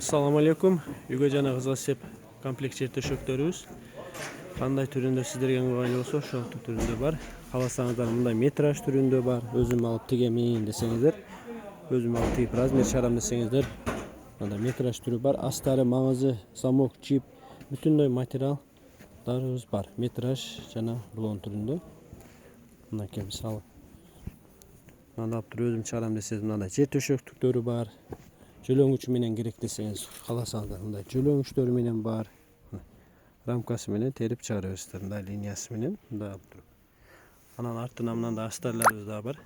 Assalamu alaikum. Үйгө жана кызга сеп комплект жер төшөктөрүбүз. Кандай түрүндө сиздерге ыңгайлуу болсо ошол түрүндө бар. Кааласаңыздар мындай метраж түрүндө бар. Өзүм алып тигемин десеңиздер, өзүм алып тигип размер чыгарам десеңиздер, мындай метраж түрү бар. Астары маңызы, замок, чип, бүтүндөй материалдарыбыз бар. Метраж жана рулон түрүндө. Мынакей мисалы. Мындай алып туруп өзүм чыгарам десеңиз, мындай жер төшөктүктөрү бар. Жөлөңүч менен керек десеңиз, кааласаңыздар мындай жөлөңүчтөр менен бар. Рамкасы менен терип чыгара бересиздер, мындай линиясы менен мындай алып туруп. Анан артынан мындай астарларыбыз да бар.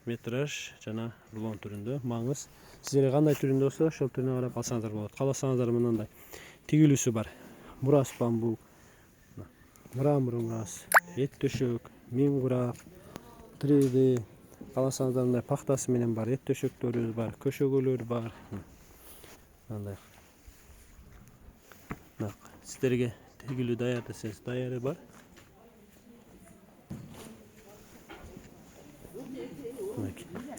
Метраж жана рулон түрүндө маңыз. Сиздерге кандай түрүндө болсо, ошол түрүнө карап алсаңыздар болот. Кааласаңыздар мындай тигилүүсү бар. Мурас бамбук, мрамор мурас, эт төшөк, миң курак, 3D. Кааласаңыздар мындай пахтасы менен бар, эт төшөктөрүбүз бар, көшөгөлөр бар. Мындай. Сиздерге тигилүү даяр десеңиз, даяры бар.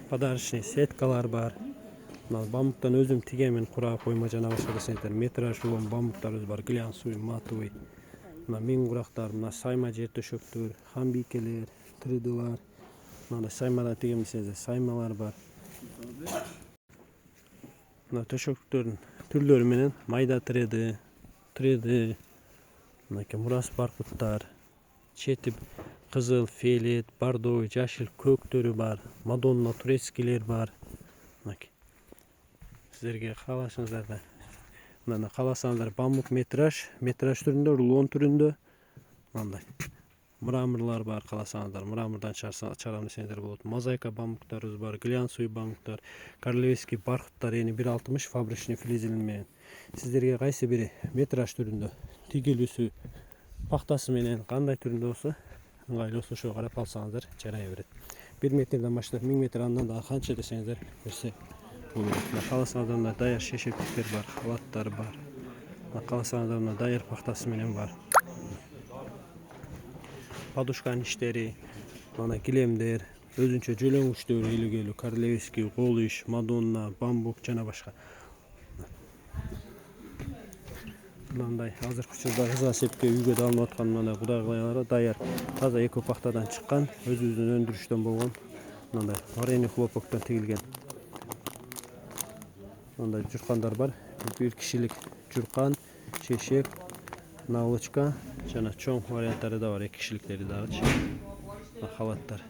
Подарочный сеткалар бар. Бамбуктан өзүм тигемин, курак, койма жана башка десеңиздер, метраж рулон бамбуктарыбыз бар, глянцевый, матовый. Миң курактар, сайма жер төшөктөр, хамбикелер, 3D'лар. Мындай саймадан тигем десеңиздер, саймалар бар. Мына төшөктөрдүн түрлөрү менен майда 3D, мынакей мурас баркуттар, четип кызыл, фиолет, бордовый, жашыл, көктөрү бар, мадонна, турецкийлер бар. Мынакей. Сиздерге каалашыңыздарда, мына кааласаңыздар бамбук метраж түрүндө, рулон түрүндө, мындай. Мраморлар бар, кааласаңыздар, мрамордон чыгарам десеңиздер болот. Мозаика бамбуктарыбыз бар, глянцевый бамбуктар, королевский баркуттар, эни 1.60 фабричный флизелин менен. Сиздерге кайсы бири метраж түрүндө, тигилүүсү, пахтасы менен кандай түрүндө болсо, ыңгайлуу болсо ошого карап алсаңыздар жарай берет. 1 метрден баштап 1000 метр андан да канча десеңиздер берсе болот. Кааласаңыздар мына даяр шешектиктер бар, халаттар бар. Кааласаңыздар мына даяр пахтасы менен бар. Подушканын иштери, мына килемдер, өзүнчө жөлөңүчтөр, илгелүү, королевский, кол иш, мадонна, бамбук жана башка. Мындай азыркы учурда кызга сепке үйгө алынып аткан мындай кудайгалар даяр, таза эко пахтадан чыккан, өзүбүздүн өндүрүштөн болгон мындай варенье хлопоктон тигилген. Мындай журкандар бар. 1 кишилик журкан, шешек, наволочка жана чоң варианттары да бар, 2 кишиликтери дагычы. Халаттар.